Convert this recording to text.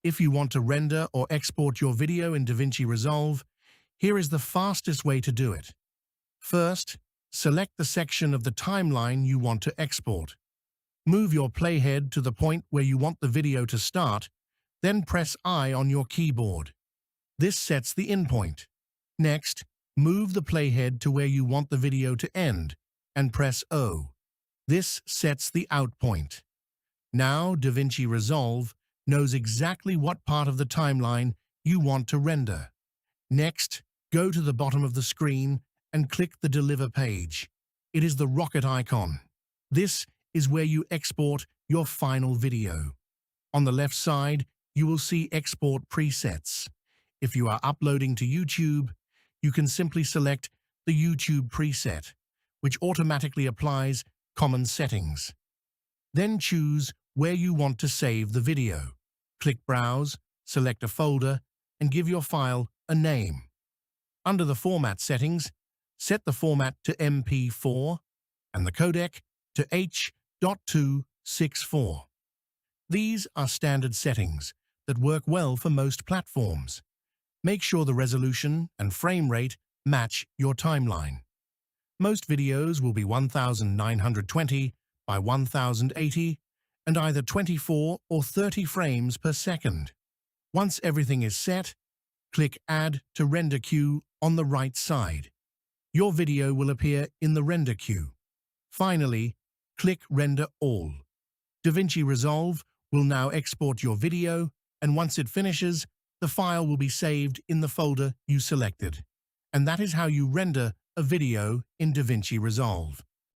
If you want to render or export your video in DaVinci Resolve, here is the fastest way to do it. First, select the section of the timeline you want to export. Move your playhead to the point where you want the video to start, then press I on your keyboard. This sets the in point. Next, move the playhead to where you want the video to end, and press O. This sets the out point. Now DaVinci Resolve knows exactly what part of the timeline you want to render. Next, go to the bottom of the screen and click the Deliver page. It is the rocket icon. This is where you export your final video. On the left side, you will see Export Presets. If you are uploading to YouTube, you can simply select the YouTube preset, which automatically applies common settings. Then choose where you want to save the video. Click Browse, select a folder, and give your file a name. Under the Format settings, set the format to MP4 and the codec to H.264. These are standard settings that work well for most platforms. Make sure the resolution and frame rate match your timeline. Most videos will be 1920 by 1080 and either 24 or 30 frames per second. Once everything is set, click Add to Render Queue on the right side. Your video will appear in the render queue. Finally, click Render All. DaVinci Resolve will now export your video, and once it finishes, the file will be saved in the folder you selected. And that is how you render a video in DaVinci Resolve.